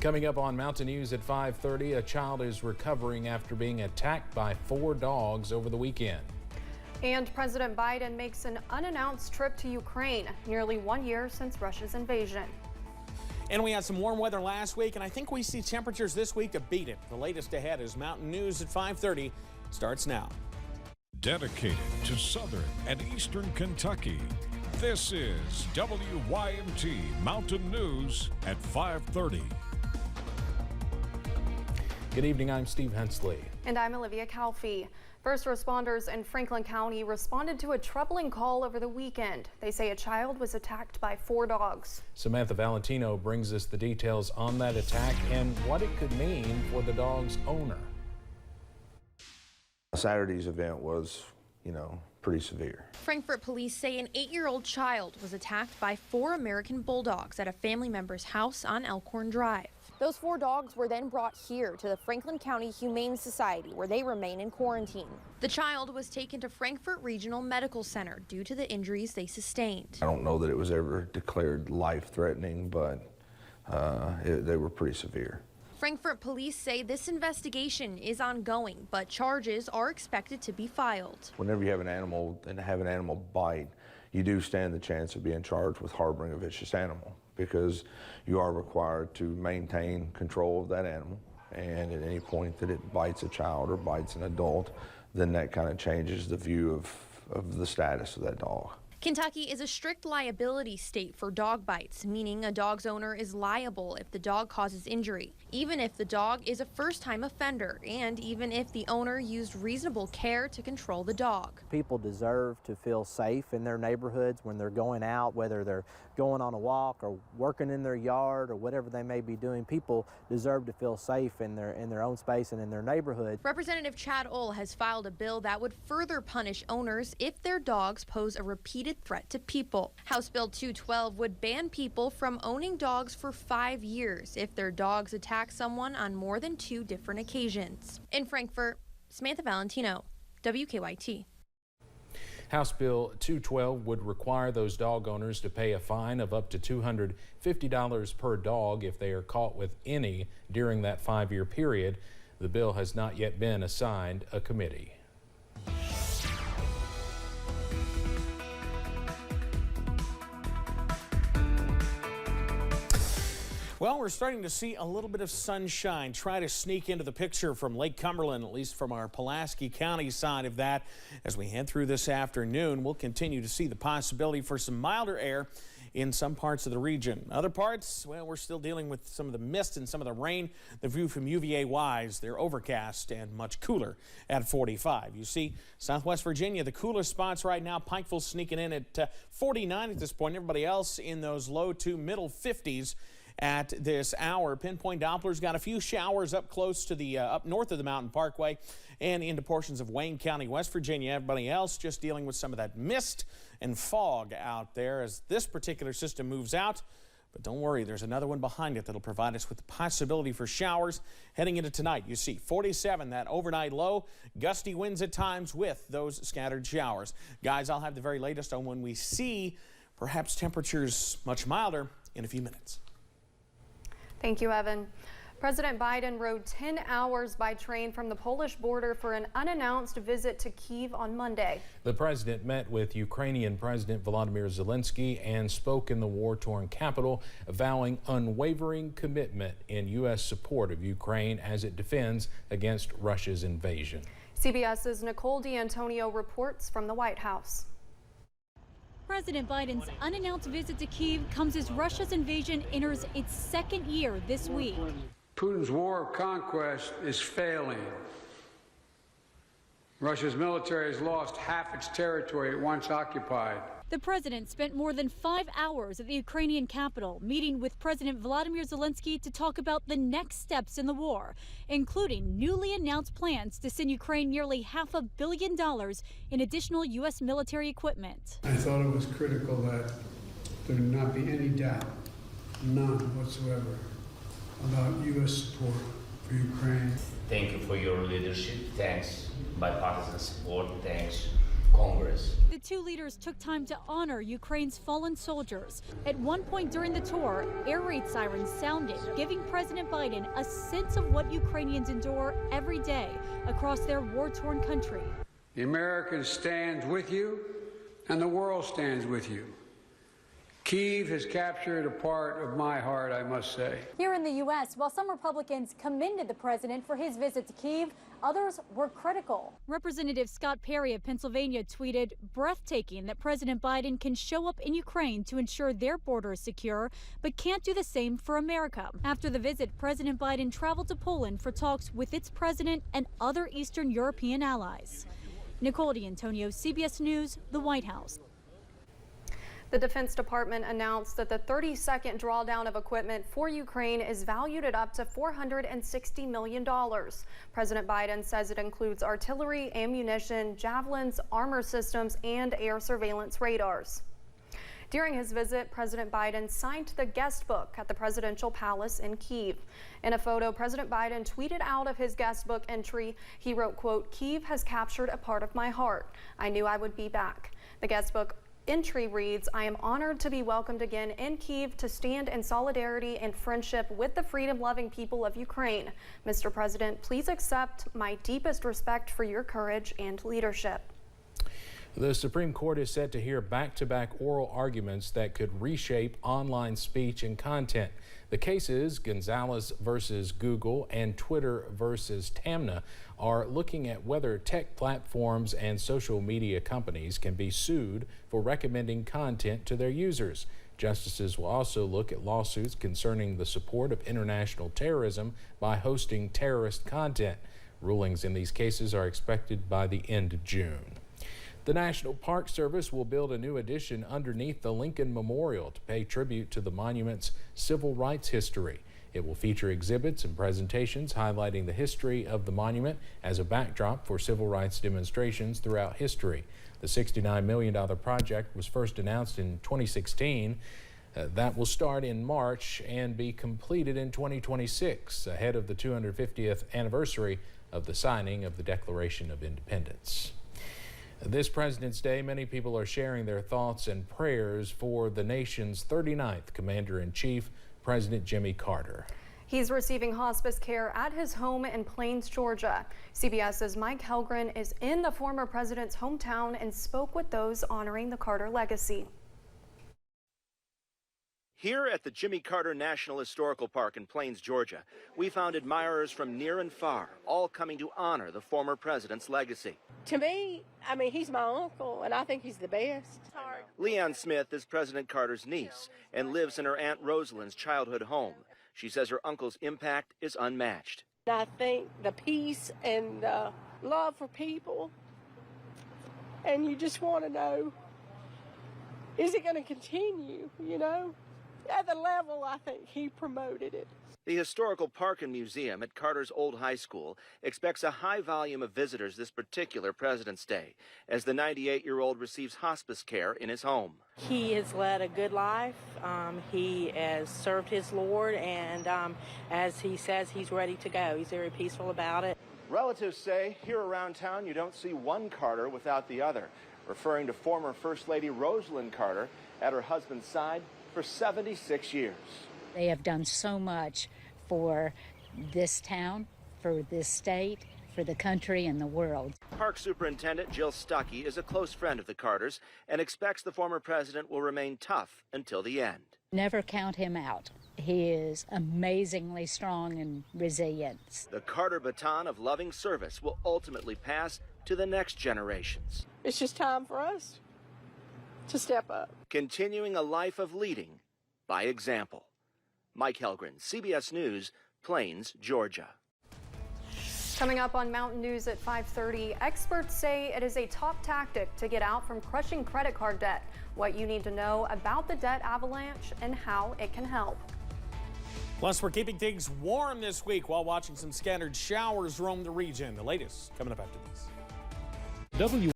Coming up on Mountain News at 5:30, a child is recovering after being attacked by 4 dogs over the weekend. And President Biden makes an unannounced trip to Ukraine, nearly 1 year since Russia's invasion. And we had some warm weather last week, and I think we see temperatures this week to beat it. The latest ahead is Mountain News at 5:30 starts now. Dedicated to Southern and Eastern Kentucky, this is WYMT Mountain News at 5:30. Good evening, I'm Steve Hensley. And I'm Olivia Calfee. First responders in Franklin County responded to a troubling call over the weekend. They say a child was attacked by 4 dogs. Samantha Valentino brings us the details on that attack and what it could mean for the dog's owner. Saturday's event was, pretty severe. Frankfort police say an 8-year-old child was attacked by 4 American bulldogs at a family member's house on Elkhorn Drive. Those 4 dogs were then brought here to the Franklin County Humane Society, where they remain in quarantine. The child was taken to Frankfort Regional Medical Center due to the injuries they sustained. I don't know that it was ever declared life-threatening, but they were pretty severe. Frankfort police say this investigation is ongoing, but charges are expected to be filed. Whenever you have an animal and have an animal bite, you do stand the chance of being charged with harboring a vicious animal, because you are required to maintain control of that animal. And at any point that it bites a child or bites an adult, then that kind of changes the view of the status of that dog. Kentucky is a strict liability state for dog bites, meaning a dog's owner is liable if the dog causes injury, even if the dog is a first-time offender, and even if the owner used reasonable care to control the dog. People deserve to feel safe in their neighborhoods when they're going out, whether they're going on a walk or working in their yard or whatever they may be doing. People deserve to feel safe in their own space and in their neighborhood. Representative Chad Ohl has filed a bill that would further punish owners if their dogs pose a repeated threat to people. House Bill 212 would ban people from owning dogs for 5 years if their dogs attack someone on more than 2 different occasions. In Frankfort, Samantha Valentino, WKYT. House Bill 212 would require those dog owners to pay a fine of up to $250 per dog if they are caught with any during that 5-year period. The bill has not yet been assigned a committee. Well, we're starting to see a little bit of sunshine try to sneak into the picture from Lake Cumberland, at least from our Pulaski County side of that. As we head through this afternoon, we'll continue to see the possibility for some milder air in some parts of the region. Other parts, well, we're still dealing with some of the mist and some of the rain. The view from UVA-wise, they're overcast and much cooler at 45. You see, Southwest Virginia, the coolest spots right now. Pikeville sneaking in at 49 at this point. Everybody else in those low to middle 50s. At this hour. Pinpoint Doppler's got a few showers up close to the up north of the Mountain Parkway and into portions of Wayne County, West Virginia. Everybody else just dealing with some of that mist and fog out there as this particular system moves out. But don't worry, there's another one behind it that'll provide us with the possibility for showers heading into tonight. You see 47, that overnight low, gusty winds at times with those scattered showers. Guys, I'll have the very latest on when we see perhaps temperatures much milder in a few minutes. Thank you, Evan. President Biden rode 10 hours by train from the Polish border for an unannounced visit to Kyiv on Monday. The president met with Ukrainian President Volodymyr Zelensky and spoke in the war-torn capital, vowing unwavering commitment in U.S. support of Ukraine as it defends against Russia's invasion. CBS's Nicole D'Antonio reports from the White House. President Biden's unannounced visit to Kyiv comes as Russia's invasion enters its 2nd year this week. Putin's war of conquest is failing. Russia's military has lost half its territory it once occupied. The president spent more than 5 hours at the Ukrainian capital, meeting with President Volodymyr Zelensky to talk about the next steps in the war, including newly announced plans to send Ukraine nearly $500 million in additional U.S. military equipment. I thought it was critical that there not be any doubt, none whatsoever, about U.S. support for Ukraine. Thank you for your leadership. Thanks, bipartisan support. Thanks Congress. The two leaders took time to honor Ukraine's fallen soldiers. At one point during the tour, air raid sirens sounded, giving President Biden a sense of what Ukrainians endure every day across their war-torn country. The American stands with you, and the world stands with you. Kyiv has captured a part of my heart, I must say. Here in the U.S., while some Republicans commended the president for his visit to Kyiv, others were critical. Representative Scott Perry of Pennsylvania tweeted, "Breathtaking that President Biden can show up in Ukraine to ensure their border is secure, but can't do the same for America." After the visit, President Biden traveled to Poland for talks with its president and other Eastern European allies. Nicole D'Antonio, CBS News, the White House. The Defense Department announced that the 32nd drawdown of equipment for Ukraine is valued at up to $460 million. President Biden says it includes artillery, ammunition, javelins, armor systems, and air surveillance radars. During his visit, President Biden signed the guest book at the presidential palace in Kyiv. In a photo President Biden tweeted out of his guest book entry, he wrote, quote, "Kyiv has captured a part of my heart. I knew I would be back." The guest book entry reads, "I am honored to be welcomed again in Kyiv to stand in solidarity and friendship with the freedom-loving people of Ukraine. Mr. President, please accept my deepest respect for your courage and leadership." The Supreme Court is set to hear back-to-back oral arguments that could reshape online speech and content. The cases, Gonzalez versus Google and Twitter versus Tamna, are looking at whether tech platforms and social media companies can be sued for recommending content to their users. Justices will also look at lawsuits concerning the support of international terrorism by hosting terrorist content. Rulings in these cases are expected by the end of June. The National Park Service will build a new addition underneath the Lincoln Memorial to pay tribute to the monument's civil rights history. It will feature exhibits and presentations highlighting the history of the monument as a backdrop for civil rights demonstrations throughout history. The $69 million project was first announced in 2016. That will start in March and be completed in 2026, ahead of the 250th anniversary of the signing of the Declaration of Independence. This President's Day, many people are sharing their thoughts and prayers for the nation's 39th Commander-in-Chief, President Jimmy Carter. He's receiving hospice care at his home in Plains, Georgia. CBS's Mike Helgren is in the former president's hometown and spoke with those honoring the Carter legacy. Here at the Jimmy Carter National Historical Park in Plains, Georgia, we found admirers from near and far, all coming to honor the former president's legacy. To me, I mean, he's my uncle, and I think he's the best. Leanne Smith is President Carter's niece and lives in her Aunt Rosalind's childhood home. She says her uncle's impact is unmatched. I think the peace and the love for people, and you just want to know, is it going to continue, you know? At the level I think he promoted it. The Historical Park and Museum at Carter's old high school expects a high volume of visitors this particular President's Day, as the 98-year-old receives hospice care in his home. He has led a good life. He has served his Lord, and as he says, he's ready to go. He's very peaceful about it. Relatives say here around town you don't see one Carter without the other, referring to former First Lady Rosalind Carter at her husband's side for 76 years. They have done so much for this town, for this state, for the country and the world. Park Superintendent Jill Stuckey is a close friend of the Carters and expects the former president will remain tough until the end. Never count him out. He is amazingly strong and resilient. The Carter baton of loving service will ultimately pass to the next generations. It's just time for us to step up. Continuing a life of leading by example. Mike Helgren, CBS News, Plains, Georgia. Coming up on Mountain News at 5:30, experts say it is a top tactic to get out from crushing credit card debt. What you need to know about the debt avalanche and how it can help. Plus, we're keeping things warm this week while watching some scattered showers roam the region. The latest coming up after this.